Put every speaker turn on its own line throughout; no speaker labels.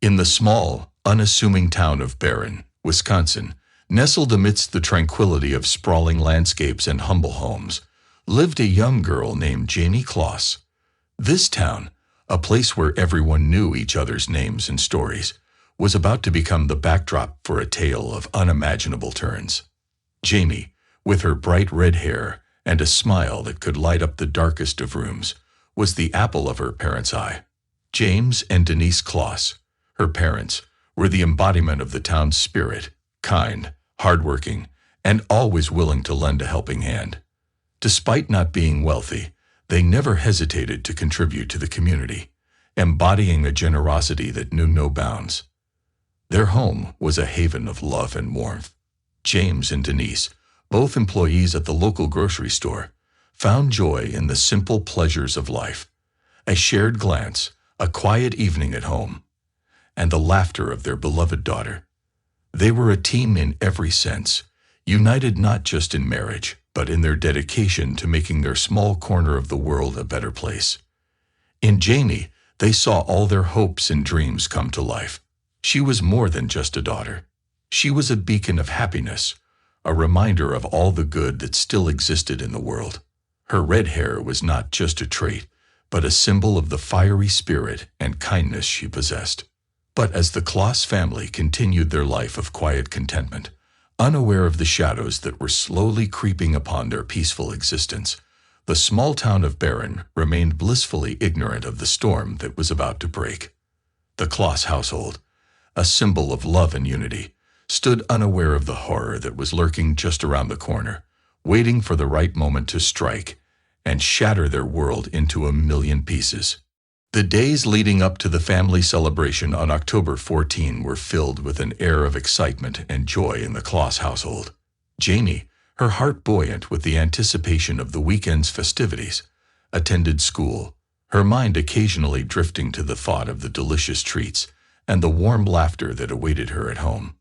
In the small, unassuming town of Barron, Wisconsin, nestled amidst the tranquility of sprawling landscapes and humble homes, lived a young girl named Jamie Kloss. This town, a place where everyone knew each other's names and stories, was about to become the backdrop for a tale of unimaginable turns. Jamie, with her bright red hair and a smile that could light up the darkest of rooms, was the apple of her parents' eye. James and Denise Kloss, her parents, were the embodiment of the town's spirit, kind, hardworking, and always willing to lend a helping hand. Despite not being wealthy, they never hesitated to contribute to the community, embodying a generosity that knew no bounds. Their home was a haven of love and warmth. James and Denise, both employees at the local grocery store, found joy in the simple pleasures of life: a shared glance, a quiet evening at home, and the laughter of their beloved daughter. They were a team in every sense, united not just in marriage, but in their dedication to making their small corner of the world a better place. In Jamie, they saw all their hopes and dreams come to life. She was more than just a daughter. She was a beacon of happiness, a reminder of all the good that still existed in the world. Her red hair was not just a trait, but a symbol of the fiery spirit and kindness she possessed. But as the Kloss family continued their life of quiet contentment, unaware of the shadows that were slowly creeping upon their peaceful existence, the small town of Barron remained blissfully ignorant of the storm that was about to break. The Kloss household, a symbol of love and unity, stood unaware of the horror that was lurking just around the corner, waiting for the right moment to strike and shatter their world into a million pieces. The days leading up to the family celebration on October 14 were filled with an air of excitement and joy in the Kloss household. Jamie, her heart buoyant with the anticipation of the weekend's festivities, attended school, her mind occasionally drifting to the thought of the delicious treats and the warm laughter that awaited her at home.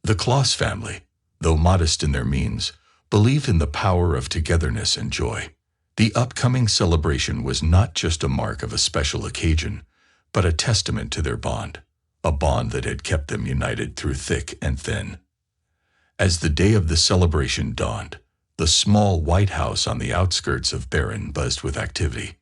The Kloss family, though modest in their means, believed in the power of togetherness and joy. The upcoming celebration was not just a mark of a special occasion, but a testament to their bond, a bond that had kept them united through thick and thin. As the day of the celebration dawned, the small white house on the outskirts of Barron buzzed with activity.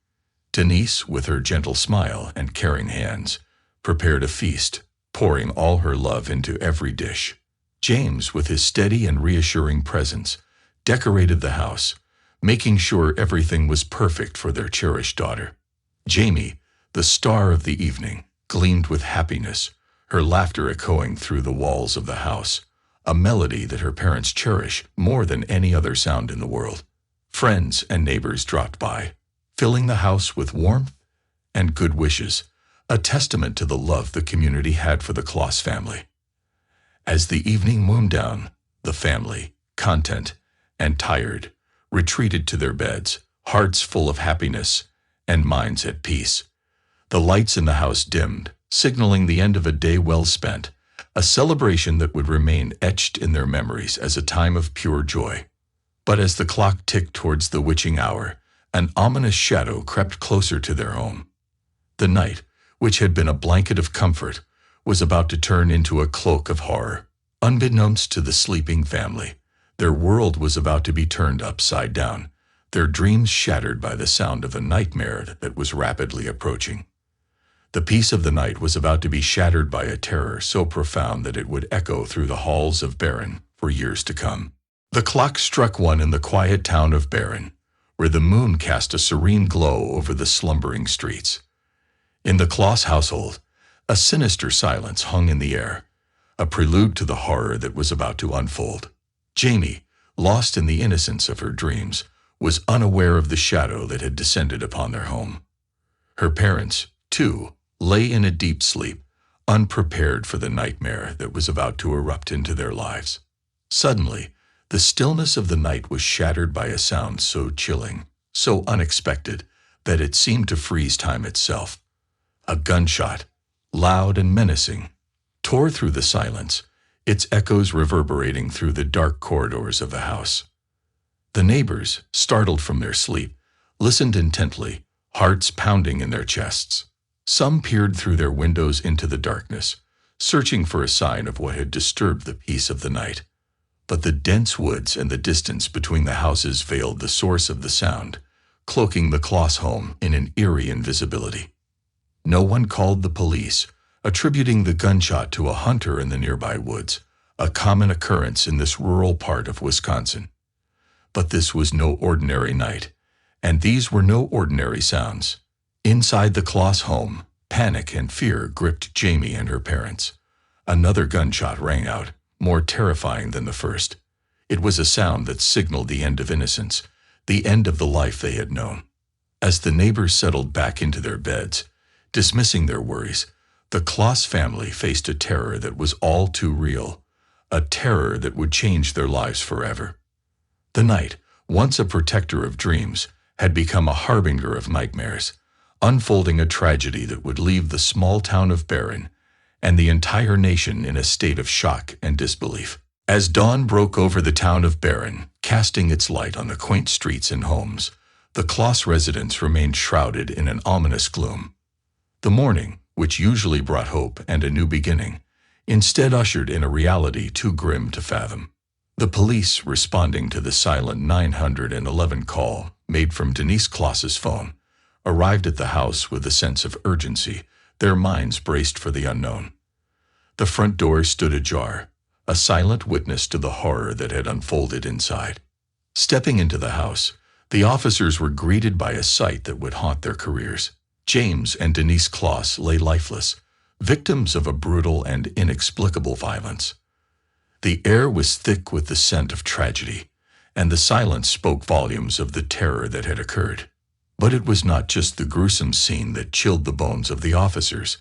Denise, with her gentle smile and caring hands, prepared a feast, pouring all her love into every dish. James, with his steady and reassuring presence, decorated the house, making sure everything was perfect for their cherished daughter. Jamie, the star of the evening, gleamed with happiness, her laughter echoing through the walls of the house, a melody that her parents cherish more than any other sound in the world. Friends and neighbors dropped by, filling the house with warmth and good wishes, a testament to the love the community had for the Kloss family. As the evening wound down, the family, content and tired, retreated to their beds, hearts full of happiness and minds at peace. The lights in the house dimmed, signaling the end of a day well spent, a celebration that would remain etched in their memories as a time of pure joy. But as the clock ticked towards the witching hour, an ominous shadow crept closer to their home. The night, which had been a blanket of comfort, was about to turn into a cloak of horror. Unbeknownst to the sleeping family, their world was about to be turned upside down, their dreams shattered by the sound of a nightmare that was rapidly approaching. The peace of the night was about to be shattered by a terror so profound that it would echo through the halls of Barron for years to come. The clock struck 1 in the quiet town of Barron, where the moon cast a serene glow over the slumbering streets. In the Kloss household, a sinister silence hung in the air, a prelude to the horror that was about to unfold. Jamie, lost in the innocence of her dreams, was unaware of the shadow that had descended upon their home. Her parents, too, lay in a deep sleep, unprepared for the nightmare that was about to erupt into their lives. Suddenly, the stillness of the night was shattered by a sound so chilling, so unexpected, that it seemed to freeze time itself. A gunshot, loud and menacing, tore through the silence, its echoes reverberating through the dark corridors of the house. The neighbors, startled from their sleep, listened intently, hearts pounding in their chests. Some peered through their windows into the darkness, searching for a sign of what had disturbed the peace of the night. But the dense woods and the distance between the houses veiled the source of the sound, cloaking the Kloss home in an eerie invisibility. No one called the police, attributing the gunshot to a hunter in the nearby woods, a common occurrence in this rural part of Wisconsin. But this was no ordinary night, and these were no ordinary sounds. Inside the Kloss home, panic and fear gripped Jamie and her parents. Another gunshot rang out, more terrifying than the first. It was a sound that signaled the end of innocence, the end of the life they had known. As the neighbors settled back into their beds, dismissing their worries, the Kloss family faced a terror that was all too real, a terror that would change their lives forever. The night, once a protector of dreams, had become a harbinger of nightmares, unfolding a tragedy that would leave the small town of Barron and the entire nation in a state of shock and disbelief. As dawn broke over the town of Barron, casting its light on the quaint streets and homes, the Kloss residents remained shrouded in an ominous gloom. The morning, which usually brought hope and a new beginning, instead ushered in a reality too grim to fathom. The police, responding to the silent 911 call made from Denise Kloss's phone, arrived at the house with a sense of urgency, their minds braced for the unknown. The front door stood ajar, a silent witness to the horror that had unfolded inside. Stepping into the house, the officers were greeted by a sight that would haunt their careers. James and Denise Kloss lay lifeless, victims of a brutal and inexplicable violence. The air was thick with the scent of tragedy, and the silence spoke volumes of the terror that had occurred. But it was not just the gruesome scene that chilled the bones of the officers.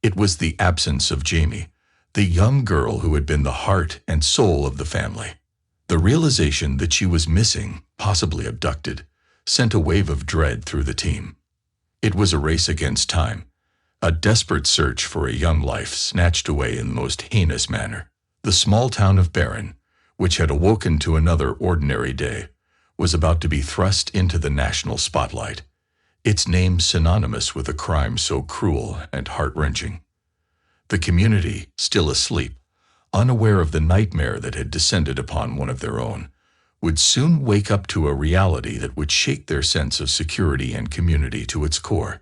It was the absence of Jamie, the young girl who had been the heart and soul of the family. The realization that she was missing, possibly abducted, sent a wave of dread through the team. It was a race against time, a desperate search for a young life snatched away in the most heinous manner. The small town of Barron, which had awoken to another ordinary day, was about to be thrust into the national spotlight, its name synonymous with a crime so cruel and heart-wrenching. The community, still asleep, unaware of the nightmare that had descended upon one of their own, would soon wake up to a reality that would shake their sense of security and community to its core.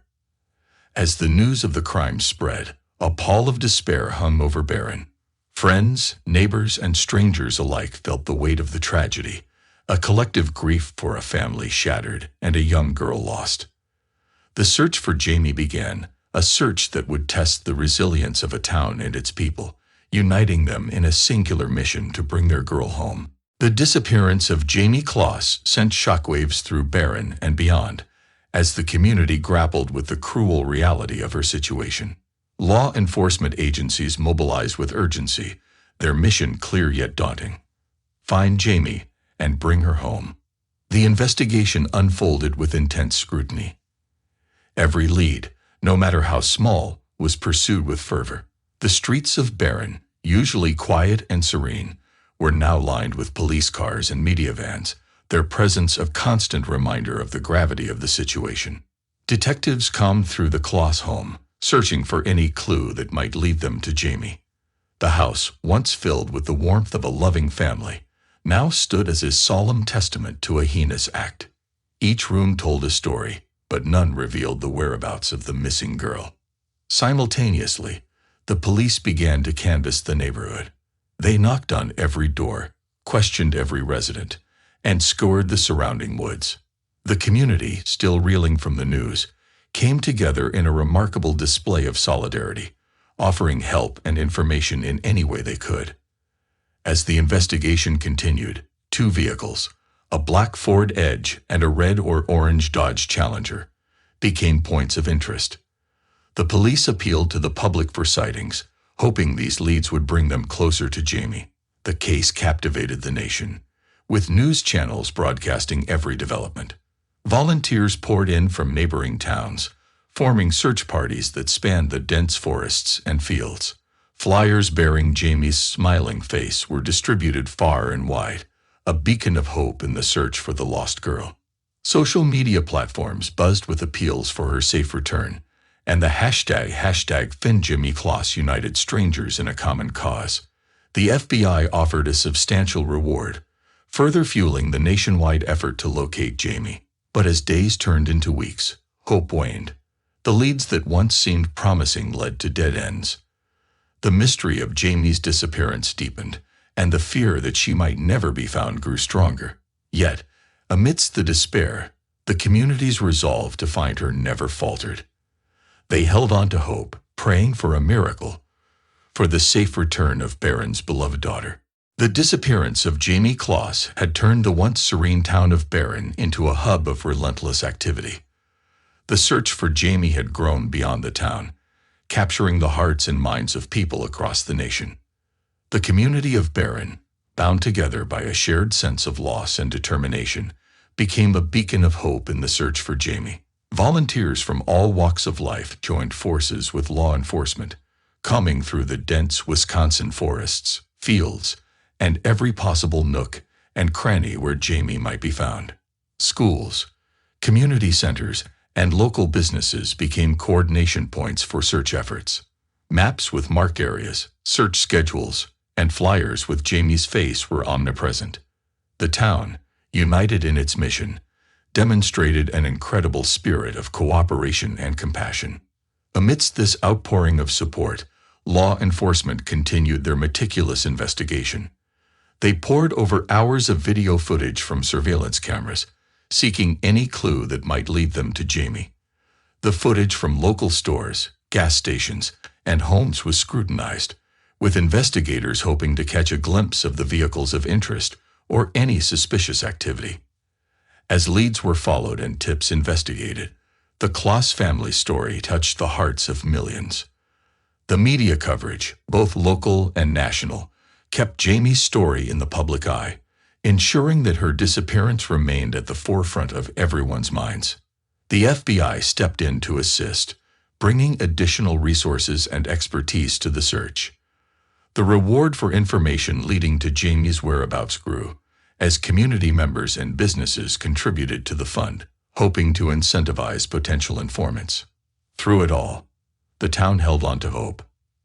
As the news of the crime spread, a pall of despair hung over Barron. Friends, neighbors, and strangers alike felt the weight of the tragedy, a collective grief for a family shattered and a young girl lost. The search for Jamie began, a search that would test the resilience of a town and its people, uniting them in a singular mission to bring their girl home. The disappearance of Jamie Kloss sent shockwaves through Barron and beyond, as the community grappled with the cruel reality of her situation. Law enforcement agencies mobilized with urgency, their mission clear yet daunting: find Jamie and bring her home. The investigation unfolded with intense scrutiny. Every lead, no matter how small, was pursued with fervor. The streets of Barron, usually quiet and serene, were now lined with police cars and media vans, their presence a constant reminder of the gravity of the situation. Detectives combed through the Kloss home, searching for any clue that might lead them to Jamie. The house, once filled with the warmth of a loving family, now stood as a solemn testament to a heinous act. Each room told a story, but none revealed the whereabouts of the missing girl. Simultaneously, the police began to canvass the neighborhood. They knocked on every door, questioned every resident, and scoured the surrounding woods. The community, still reeling from the news, came together in a remarkable display of solidarity, offering help and information in any way they could. As the investigation continued, 2 vehicles, a black Ford Edge and a red or orange Dodge Challenger, became points of interest. The police appealed to the public for sightings, hoping these leads would bring them closer to Jamie. The case captivated the nation, with news channels broadcasting every development. Volunteers poured in from neighboring towns, forming search parties that spanned the dense forests and fields. Flyers bearing Jamie's smiling face were distributed far and wide, a beacon of hope in the search for the lost girl. Social media platforms buzzed with appeals for her safe return, and the hashtag #FindJimmyCloss united strangers in a common cause. The FBI offered a substantial reward, further fueling the nationwide effort to locate Jamie. But as days turned into weeks, hope waned. The leads that once seemed promising led to dead ends. The mystery of Jamie's disappearance deepened, and the fear that she might never be found grew stronger. Yet, amidst the despair, the community's resolve to find her never faltered. They held on to hope, praying for a miracle, for the safe return of Barron's beloved daughter. The disappearance of Jamie Kloss had turned the once serene town of Barron into a hub of relentless activity. The search for Jamie had grown beyond the town, capturing the hearts and minds of people across the nation. The community of Barron, bound together by a shared sense of loss and determination, became a beacon of hope in the search for Jamie. Volunteers from all walks of life joined forces with law enforcement, combing through the dense Wisconsin forests, fields, and every possible nook and cranny where Jamie might be found. Schools, community centers, and local businesses became coordination points for search efforts. Maps with marked areas, search schedules, and flyers with Jamie's face were omnipresent. The town, united in its mission, demonstrated an incredible spirit of cooperation and compassion. Amidst this outpouring of support, law enforcement continued their meticulous investigation. They pored over hours of video footage from surveillance cameras, seeking any clue that might lead them to Jamie. The footage from local stores, gas stations, and homes was scrutinized, with investigators hoping to catch a glimpse of the vehicles of interest or any suspicious activity. As leads were followed and tips investigated, the Kloss family story touched the hearts of millions. The media coverage, both local and national, kept Jamie's story in the public eye, ensuring that her disappearance remained at the forefront of everyone's minds. The FBI stepped in to assist, bringing additional resources and expertise to the search. The reward for information leading to Jamie's whereabouts grew, as community members and businesses contributed to the fund, hoping to incentivize potential informants. Through it all, the town held on to hope.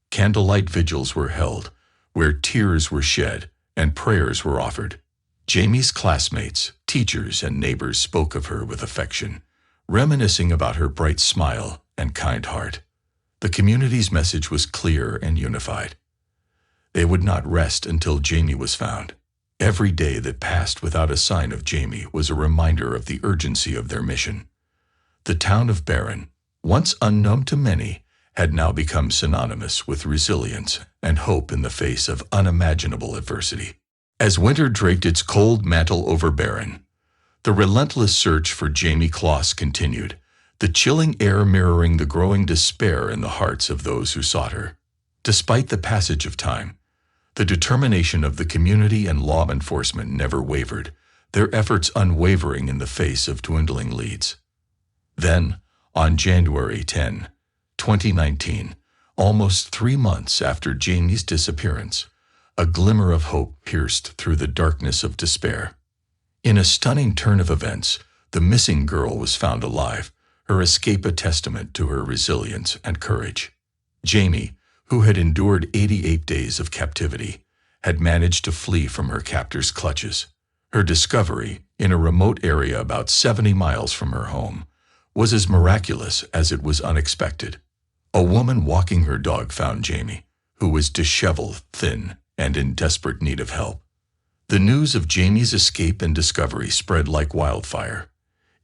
Candlelight vigils were held, where tears were shed and prayers were offered. Jamie's classmates, teachers, and neighbors spoke of her with affection, reminiscing about her bright smile and kind heart. The community's message was clear and unified. They would not rest until Jamie was found. Every day that passed without a sign of Jamie was a reminder of the urgency of their mission. The town of Barron, once unknown to many, had now become synonymous with resilience and hope in the face of unimaginable adversity. As winter draped its cold mantle over Barron, the relentless search for Jamie Kloss continued, the chilling air mirroring the growing despair in the hearts of those who sought her. Despite the passage of time, the determination of the community and law enforcement never wavered, their efforts unwavering in the face of dwindling leads. Then, on January 10, 2019, almost 3 months after Jamie's disappearance, a glimmer of hope pierced through the darkness of despair. In a stunning turn of events, the missing girl was found alive, her escape a testament to her resilience and courage. Jamie, who had endured 88 days of captivity, had managed to flee from her captor's clutches. Her discovery, in a remote area about 70 miles from her home, was as miraculous as it was unexpected. A woman walking her dog found Jamie, who was disheveled, thin, and in desperate need of help. The news of Jamie's escape and discovery spread like wildfire,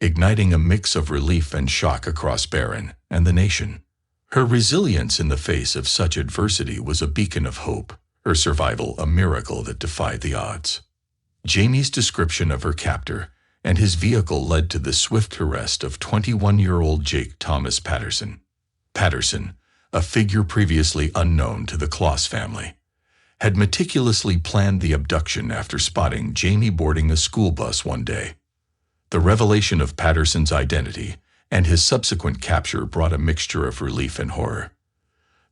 igniting a mix of relief and shock across Barron and the nation. Her resilience in the face of such adversity was a beacon of hope, her survival a miracle that defied the odds. Jamie's description of her captor and his vehicle led to the swift arrest of 21-year-old Jake Thomas Patterson. Patterson, a figure previously unknown to the Kloss family, had meticulously planned the abduction after spotting Jamie boarding a school bus one day. The revelation of Patterson's identity and his subsequent capture brought a mixture of relief and horror.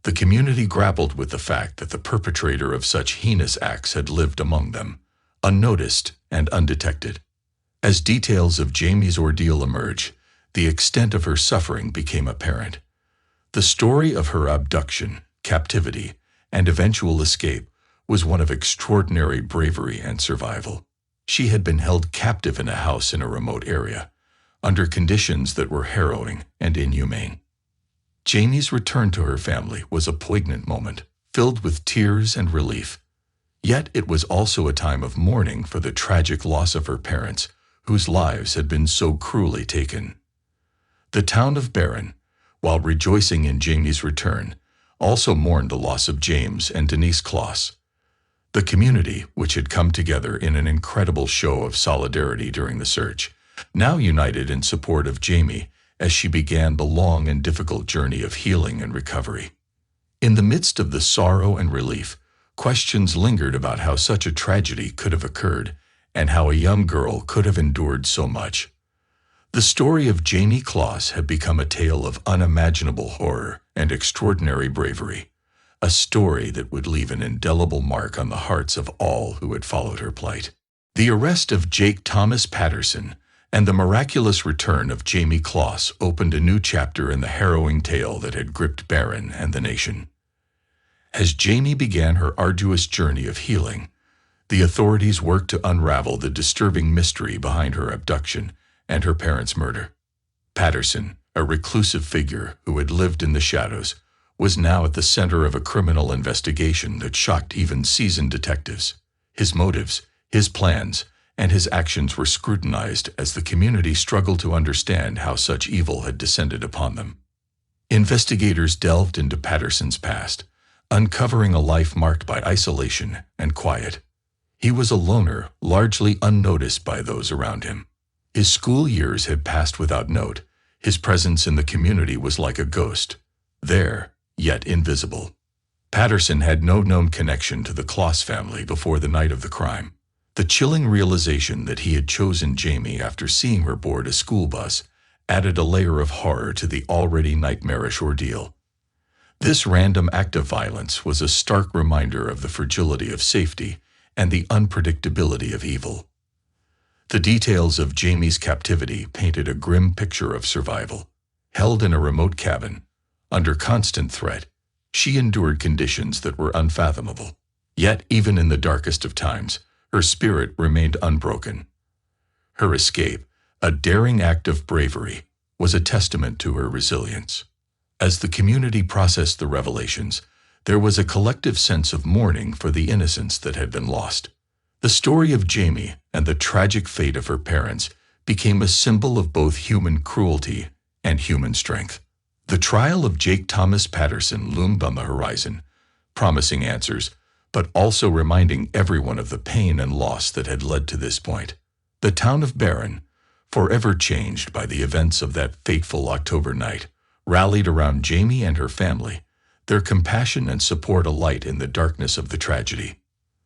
The community grappled with the fact that the perpetrator of such heinous acts had lived among them, unnoticed and undetected. As details of Jamie's ordeal emerged, the extent of her suffering became apparent. The story of her abduction, captivity, and eventual escape was one of extraordinary bravery and survival. She had been held captive in a house in a remote area, under conditions that were harrowing and inhumane. Jamie's return to her family was a poignant moment, filled with tears and relief. Yet it was also a time of mourning for the tragic loss of her parents, whose lives had been so cruelly taken. The town of Barron, while rejoicing in Jamie's return, also mourned the loss of James and Denise Kloss. The community, which had come together in an incredible show of solidarity during the search, now united in support of Jamie as she began the long and difficult journey of healing and recovery. In the midst of the sorrow and relief, questions lingered about how such a tragedy could have occurred and how a young girl could have endured so much. The story of Jamie Kloss had become a tale of unimaginable horror and extraordinary bravery, a story that would leave an indelible mark on the hearts of all who had followed her plight. The arrest of Jake Thomas Patterson and the miraculous return of Jamie Kloss opened a new chapter in the harrowing tale that had gripped Barron and the nation. As Jamie began her arduous journey of healing, the authorities worked to unravel the disturbing mystery behind her abduction and her parents' murder. Patterson, a reclusive figure who had lived in the shadows, was now at the center of a criminal investigation that shocked even seasoned detectives. His motives, his plans, and his actions were scrutinized as the community struggled to understand how such evil had descended upon them. Investigators delved into Patterson's past, uncovering a life marked by isolation and quiet. He was a loner, largely unnoticed by those around him. His school years had passed without note. His presence in the community was like a ghost, there, yet invisible. Patterson had no known connection to the Kloss family before the night of the crime. The chilling realization that he had chosen Jamie after seeing her board a school bus added a layer of horror to the already nightmarish ordeal. This random act of violence was a stark reminder of the fragility of safety and the unpredictability of evil. The details of Jamie's captivity painted a grim picture of survival. Held in a remote cabin, under constant threat, she endured conditions that were unfathomable. Yet, even in the darkest of times, her spirit remained unbroken. Her escape, a daring act of bravery, was a testament to her resilience. As the community processed the revelations, there was a collective sense of mourning for the innocence that had been lost. The story of Jamie and the tragic fate of her parents became a symbol of both human cruelty and human strength. The trial of Jake Thomas Patterson loomed on the horizon, promising answers, but also reminding everyone of the pain and loss that had led to this point. The town of Barron, forever changed by the events of that fateful October night, rallied around Jamie and her family, their compassion and support alight in the darkness of the tragedy.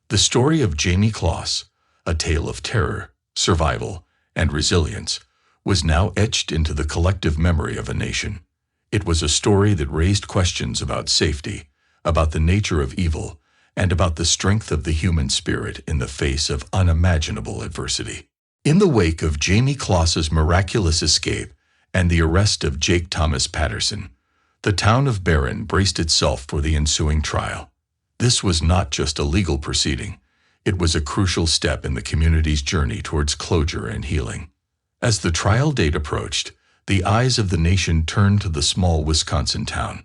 The story of Jamie Kloss, a tale of terror, survival, and resilience, was now etched into the collective memory of a nation. It was a story that raised questions about safety, about the nature of evil, and about the strength of the human spirit in the face of unimaginable adversity. In the wake of Jamie Kloss's miraculous escape and the arrest of Jake Thomas Patterson, the town of Barron braced itself for the ensuing trial. This was not just a legal proceeding. It was a crucial step in the community's journey towards closure and healing. As the trial date approached, the eyes of the nation turned to the small Wisconsin town.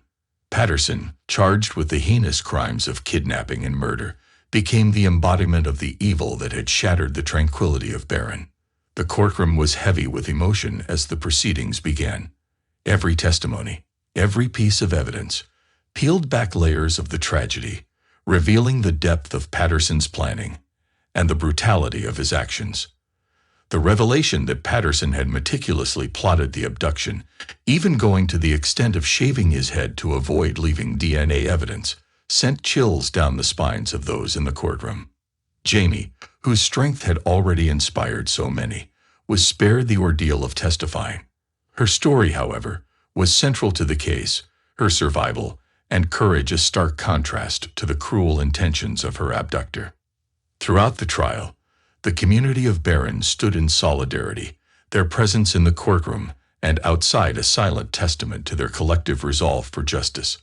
Patterson, charged with the heinous crimes of kidnapping and murder, became the embodiment of the evil that had shattered the tranquility of Barron. The courtroom was heavy with emotion as the proceedings began. Every testimony, every piece of evidence, peeled back layers of the tragedy, revealing the depth of Patterson's planning and the brutality of his actions. The revelation that Patterson had meticulously plotted the abduction, even going to the extent of shaving his head to avoid leaving DNA evidence, sent chills down the spines of those in the courtroom. Jamie, whose strength had already inspired so many, was spared the ordeal of testifying. Her story, however, was central to the case, her survival and courage a stark contrast to the cruel intentions of her abductor. Throughout the trial, the community of Barron stood in solidarity, their presence in the courtroom and outside a silent testament to their collective resolve for justice.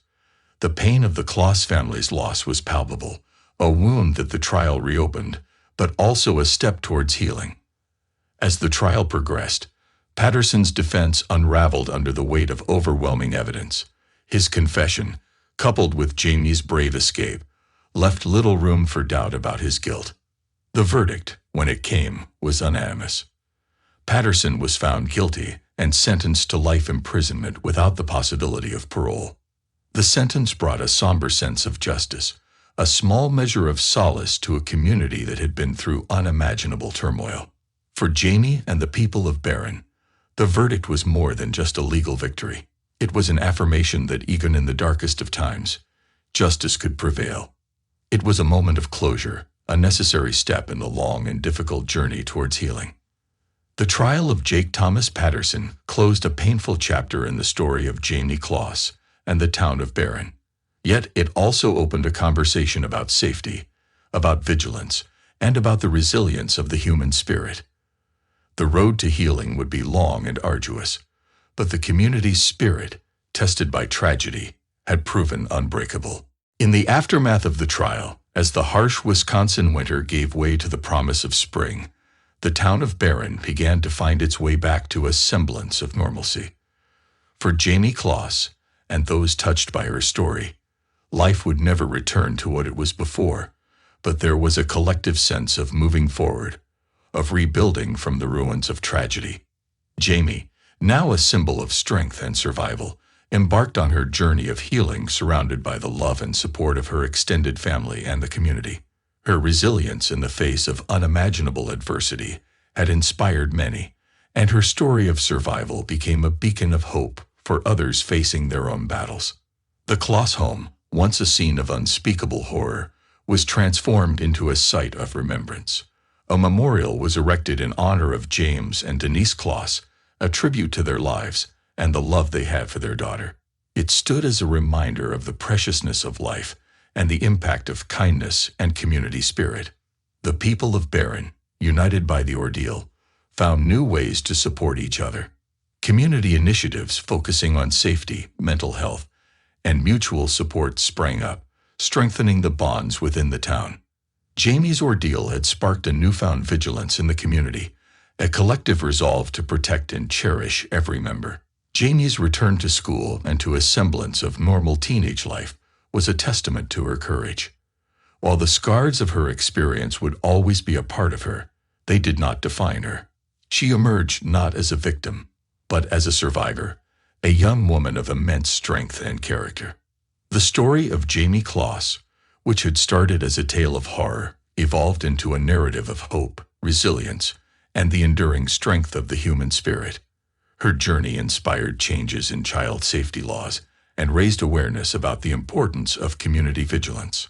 The pain of the Kloss family's loss was palpable, a wound that the trial reopened, but also a step towards healing. As the trial progressed, Patterson's defense unraveled under the weight of overwhelming evidence. His confession, coupled with Jamie's brave escape, left little room for doubt about his guilt. The verdict, when it came, was unanimous. Patterson was found guilty and sentenced to life imprisonment without the possibility of parole. The sentence brought a somber sense of justice, a small measure of solace to a community that had been through unimaginable turmoil. For Jamie and the people of Barron, the verdict was more than just a legal victory. It was an affirmation that even in the darkest of times, justice could prevail. It was a moment of closure, a necessary step in the long and difficult journey towards healing. The trial of Jake Thomas Patterson closed a painful chapter in the story of Jamie Kloss and the town of Barron. Yet it also opened a conversation about safety, about vigilance, and about the resilience of the human spirit. The road to healing would be long and arduous, but the community's spirit, tested by tragedy, had proven unbreakable. In the aftermath of the trial, as the harsh Wisconsin winter gave way to the promise of spring, the town of Barron began to find its way back to a semblance of normalcy. For Jamie Kloss and those touched by her story, life would never return to what it was before, but there was a collective sense of moving forward, of rebuilding from the ruins of tragedy. Jamie, now a symbol of strength and survival, embarked on her journey of healing surrounded by the love and support of her extended family and the community. Her resilience in the face of unimaginable adversity had inspired many, and her story of survival became a beacon of hope for others facing their own battles. The Kloss home, once a scene of unspeakable horror, was transformed into a site of remembrance. A memorial was erected in honor of James and Denise Kloss, a tribute to their lives and the love they had for their daughter. It stood as a reminder of the preciousness of life and the impact of kindness and community spirit. The people of Barron, united by the ordeal, found new ways to support each other. Community initiatives focusing on safety, mental health, and mutual support sprang up, strengthening the bonds within the town. Jamie's ordeal had sparked a newfound vigilance in the community, a collective resolve to protect and cherish every member. Jamie's return to school and to a semblance of normal teenage life was a testament to her courage. While the scars of her experience would always be a part of her, they did not define her. She emerged not as a victim, but as a survivor, a young woman of immense strength and character. The story of Jamie Kloss, which had started as a tale of horror, evolved into a narrative of hope, resilience, and the enduring strength of the human spirit. Her journey inspired changes in child safety laws and raised awareness about the importance of community vigilance.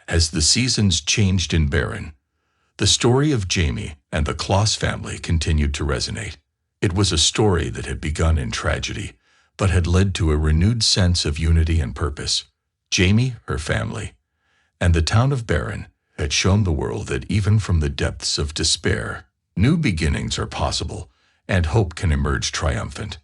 As the seasons changed in Barron, the story of Jamie and the Kloss family continued to resonate. It was a story that had begun in tragedy, but had led to a renewed sense of unity and purpose. Jamie, her family, and the town of Barron had shown the world that even from the depths of despair, new beginnings are possible and hope can emerge triumphant.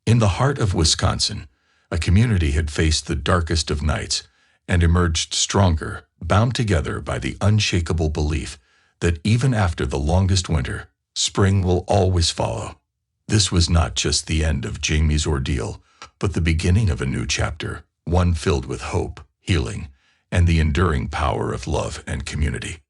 In the heart of Wisconsin, a community had faced the darkest of nights and emerged stronger, bound together by the unshakable belief that even after the longest winter, spring will always follow. This was not just the end of Jamie's ordeal, but the beginning of a new chapter, one filled with hope, healing, and the enduring power of love and community.